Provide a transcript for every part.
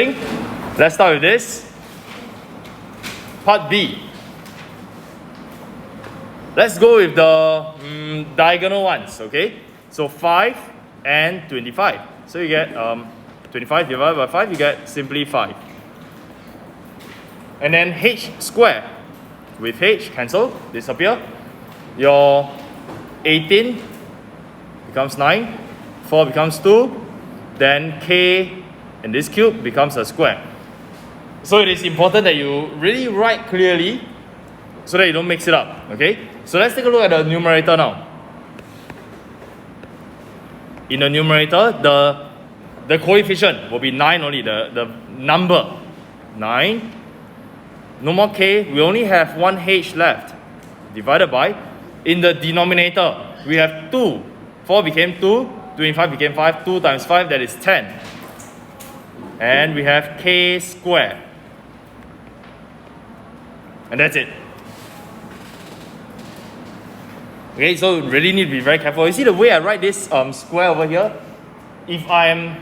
Let's start with this. Part B. Let's go with the diagonal ones, okay? So 5 and 25. So you get 25 divided by 5, you get simply 5. And then h square. With h, cancel, disappear. Your 18 becomes 9, 4 becomes 2, then k in this cube becomes a square. So it is important that you really write clearly so that you don't mix it up, okay? So let's take a look at the numerator now. In the numerator, the coefficient will be 9 only, the number 9. No more k, we only have one h left, divided by, in the denominator, we have 2. 4 became 2, 25 became 5, 2 times 5, that is 10. And we have k squared. And that's it. Okay, so really need to be very careful. You see the way I write this square over here? If I'm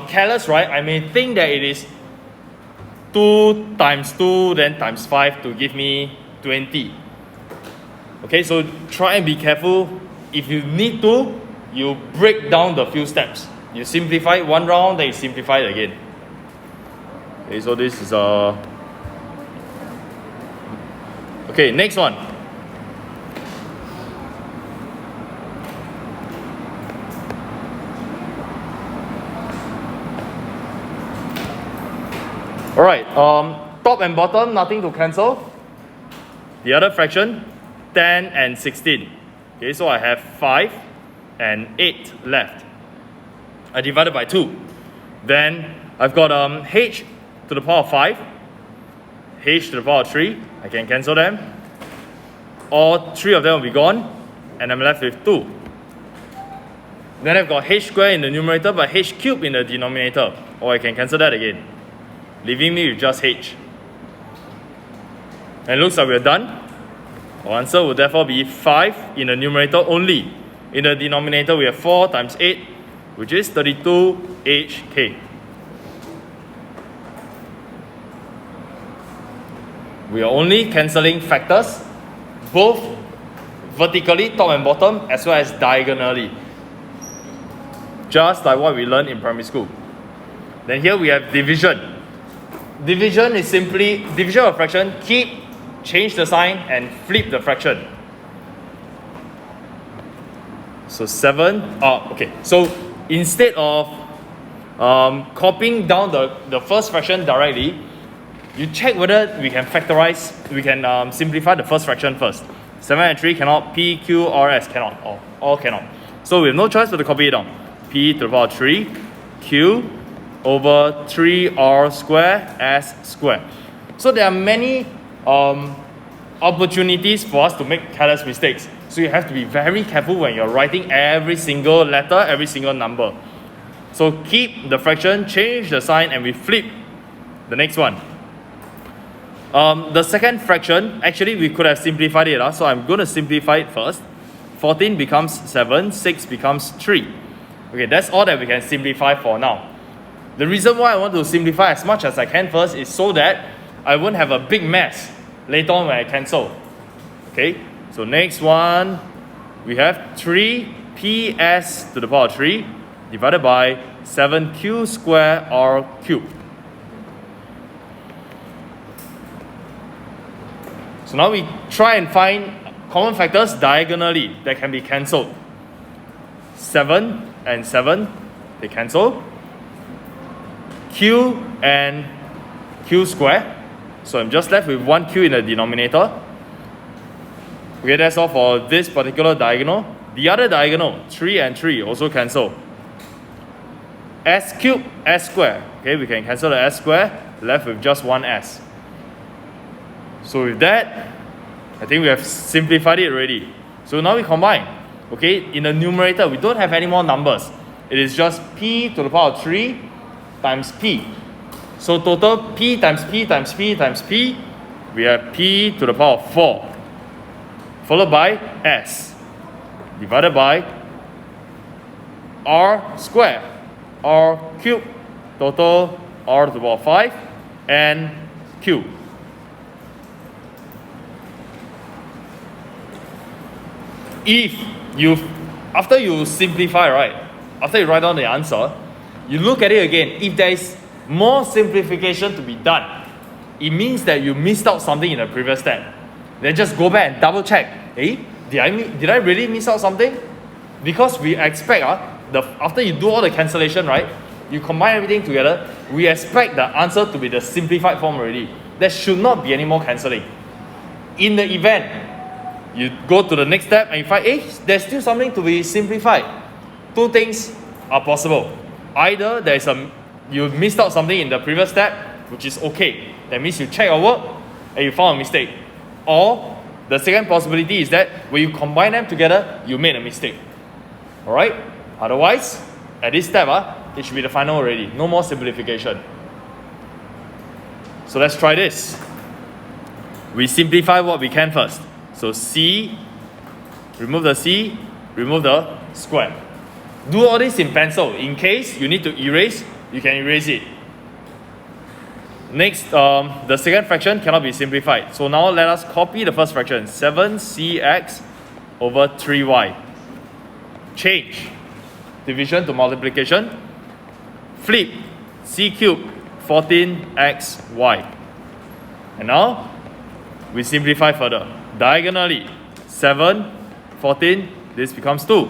careless, right, I may think that it is 2 times 2, then times 5 to give me 20. Okay, so try and be careful. If you need to, you break down the few steps. You simplify it one round, then you simplify it again. Okay, so this is okay, next one. Alright, top and bottom, nothing to cancel. The other fraction, 10 and 16. Okay, so I have 5 and 8 left. I divided by 2. Then I've got h to the power of 5, h to the power of 3. I can cancel them. All 3 of them will be gone, and I'm left with 2. Then I've got h squared in the numerator, but h cubed in the denominator. Or I can cancel that again, leaving me with just h. And it looks like we're done. Our answer will therefore be 5 in the numerator only. In the denominator, we have 4 times 8, which is 32hk. We are only cancelling factors, both vertically, top and bottom, as well as diagonally. Just like what we learned in primary school. Then here we have division. Division is simply division of a fraction, change the sign and flip the fraction. So 7, okay, so instead of copying down the first fraction directly, you check whether we can factorize, we can simplify the first fraction first. 7 and 3 cannot, p, q, r, s cannot, all cannot. So we have no choice but to copy it down. p to the power 3, q over 3r square s square. So there are many opportunities for us to make careless mistakes. So you have to be very careful when you're writing every single letter, every single number. So keep the fraction, change the sign, and we flip the next one. The second fraction, actually we could have simplified it, so I'm going to simplify it first. 14 becomes 7, 6 becomes 3. Okay, that's all that we can simplify for now. The reason why I want to simplify as much as I can first is so that I won't have a big mess later on when I cancel. Okay, so next one, we have 3ps to the power 3 divided by 7q square r cubed. So now we try and find common factors diagonally that can be cancelled. 7 and 7, they cancel. Q and q square. So I'm just left with 1q in the denominator. Okay, that's all for this particular diagonal. The other diagonal, 3 and 3, also cancel. S cubed, s square. Okay, we can cancel the s square, left with just one s. So with that, I think we have simplified it already. So now we combine. Okay, in the numerator, we don't have any more numbers. It is just p to the power of 3 times p. So total p times p times p times p, we have p to the power of 4, followed by s, divided by r square, r cubed, total r to the power 5, and q. If after you simplify, right, after you write down the answer, you look at it again. If there is more simplification to be done, it means that you missed out something in the previous step. Then just go back and double check. Did I really miss out something? Because we expect after you do all the cancellation, right, you combine everything together, we expect the answer to be the simplified form already. There should not be any more cancelling. In the event you go to the next step and you find, there's still something to be simplified. Two things are possible. Either you missed out something in the previous step, which is okay. That means you check your work and you found a mistake. Or the second possibility is that when you combine them together, you made a mistake. Alright? Otherwise, at this step, it should be the final already. No more simplification. So let's try this. We simplify what we can first. So C, remove the C, remove the square. Do all this in pencil. In case you need to erase, you can erase it. Next, the second fraction cannot be simplified. So now let us copy the first fraction. 7cx over 3y. Change. Division to multiplication. Flip. C cubed 14xy. And now, we simplify further. Diagonally, 7, 14, this becomes 2.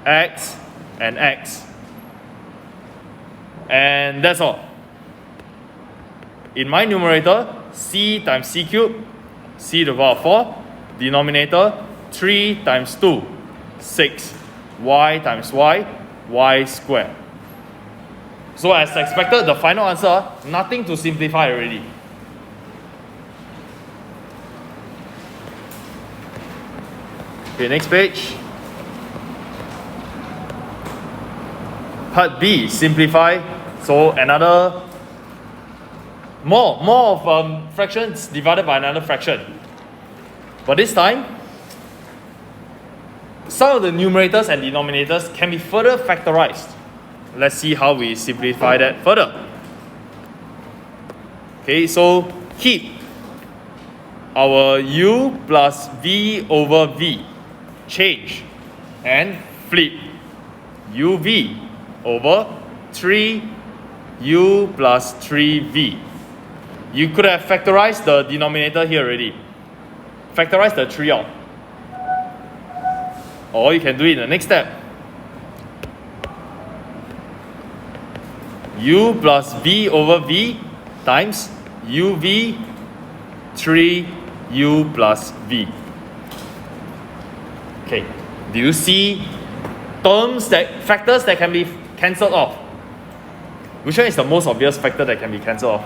X and x. And that's all. In my numerator, c times c cubed, c to the power 4. Denominator, 3 times 2, 6. Y times y, y squared. So as expected, the final answer, nothing to simplify already. Okay, next page. Part B, simplify. So another, more of fractions divided by another fraction. But this time, some of the numerators and denominators can be further factorized. Let's see how we simplify that further. Okay, so keep our u plus v over v. Change and flip uv over 3u plus 3v. You could have factorized the denominator here already. Factorize the 3 out. Or you can do it in the next step. U plus v over v times uv 3u plus v. Okay, do you see factors that can be cancelled off? Which one is the most obvious factor that can be cancelled off?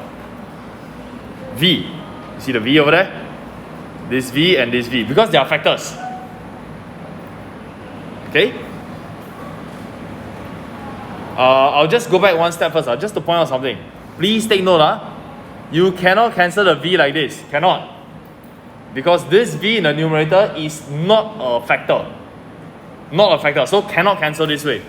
V. You see the v over there? This v and this v, because they are factors. Okay? I'll just go back one step first, just to point out something. Please take note, you cannot cancel the v like this. Cannot. Because this v in the numerator is not a factor. Not a factor, so cannot cancel this way.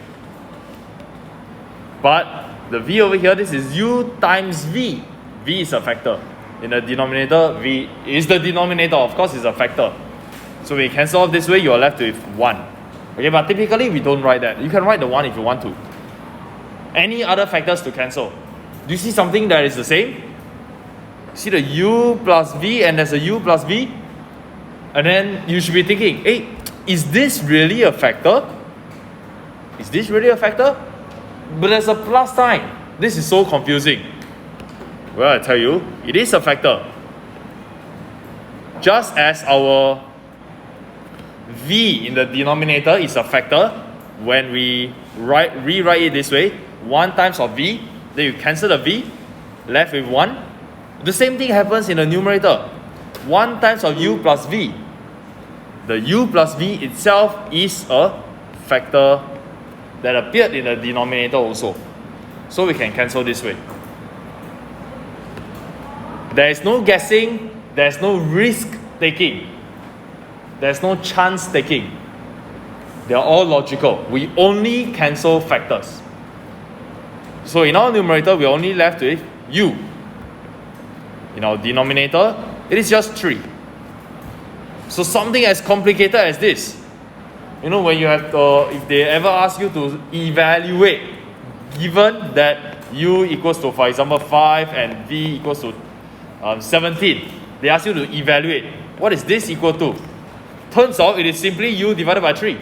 But the v over here, this is u times v. V is a factor. In the denominator, v is the denominator, of course it's a factor. So when you cancel off this way, you are left with 1. Okay, but typically we don't write that. You can write the 1 if you want to. Any other factors to cancel? Do you see something that is the same? See the u plus v and there's a u plus v? And then you should be thinking, hey, is this really a factor? Is this really a factor? But there's a plus sign. This is so confusing. Well, I tell you, it is a factor. Just as our v in the denominator is a factor, when we rewrite it this way, 1 times of v, then you cancel the v, left with 1. The same thing happens in the numerator. 1 times of u plus v. The u plus v itself is a factor that appeared in the denominator also. So we can cancel this way. There is no guessing, there is no risk taking, there is no chance taking. They are all logical. We only cancel factors. So in our numerator, we're only left with u. In our denominator, it is just 3. So something as complicated as this, you know, when you have to, if they ever ask you to evaluate, given that u equals to, for example, 5 and v equals to 17, they ask you to evaluate, what is this equal to? Turns out it is simply u divided by 3.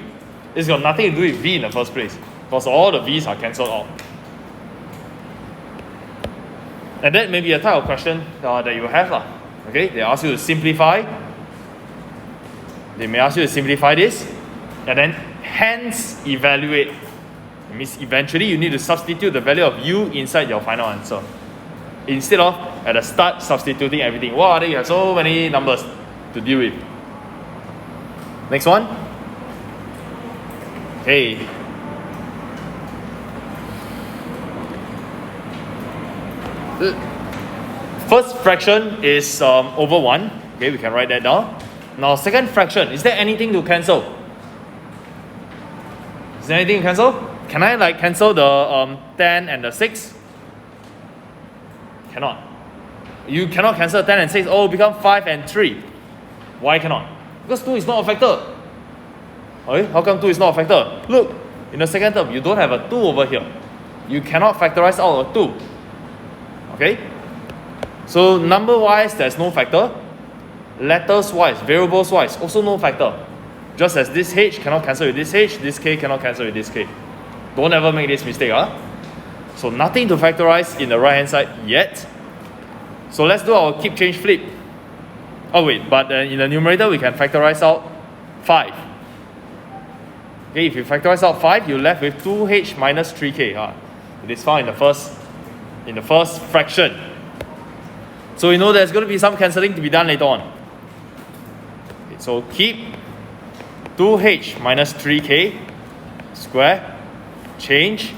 It's got nothing to do with v in the first place, because all the v's are cancelled out. And that may be a type of question that you have. Okay, they ask you to simplify. They may ask you to simplify this, and then hence evaluate. It means eventually you need to substitute the value of u inside your final answer, instead of at the start substituting everything. Wow, then you have so many numbers to deal with. Next one. Okay. First fraction is over 1. Okay, we can write that down. Now, second fraction, is there anything to cancel? Is there anything to cancel? Can I cancel the 10 and the 6? Cannot. You cannot cancel 10 and 6. Oh, become 5 and 3. Why cannot? Because 2 is not a factor. Okay, how come 2 is not a factor? Look, in the second term, you don't have a 2 over here. You cannot factorize out a 2. Okay? So number-wise, there's no factor. Letters-wise, variables-wise, also no factor. Just as this h cannot cancel with this k cannot cancel with this k. Don't ever make this mistake. So nothing to factorize in the right-hand side yet. So let's do our keep, change, flip. Oh wait, but in the numerator, we can factorize out 5. Okay, if you factorize out 5, you're left with 2h minus 3k. It is found in the first fraction. So you know there's going to be some cancelling to be done later on. Okay, so keep 2h minus 3k square, change,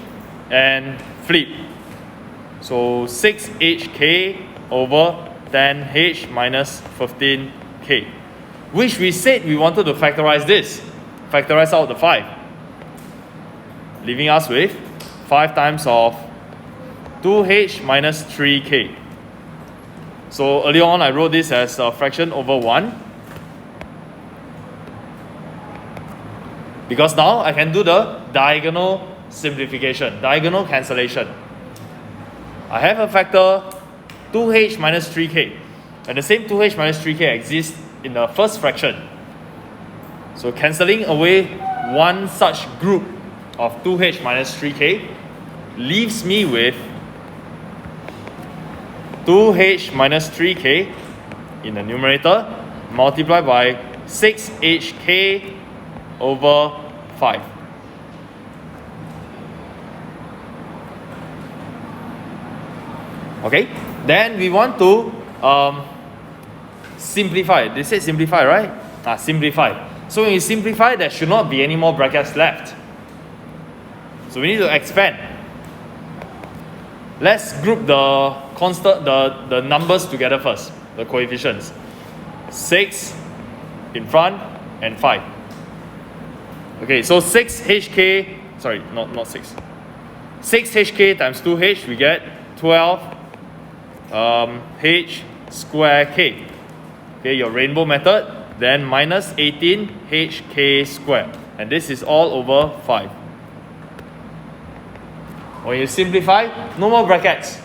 and flip. So 6hk over 10h minus 15k. Which we said we wanted to factorize this. Factorize out the 5. Leaving us with 5 times of 2h minus 3k. So earlier on I wrote this as a fraction over 1. Because now I can do the diagonal simplification, diagonal cancellation. I have a factor 2h minus 3k. And the same 2h minus 3k exists in the first fraction. So cancelling away one such group of 2h minus 3k leaves me with 2h minus 3k in the numerator multiplied by 6hk over 5. Okay, then we want to simplify. They said simplify, right? Simplify. So when you simplify, there should not be any more brackets left. So we need to expand. Let's group the constant, the numbers together first, the coefficients. 6 in front and 5. Okay, so 6hk, sorry, not 6. 6hk times 2h, we get 12 h square k. Okay, your rainbow method, then minus 18hk squared. And this is all over 5. When you simplify, no more brackets.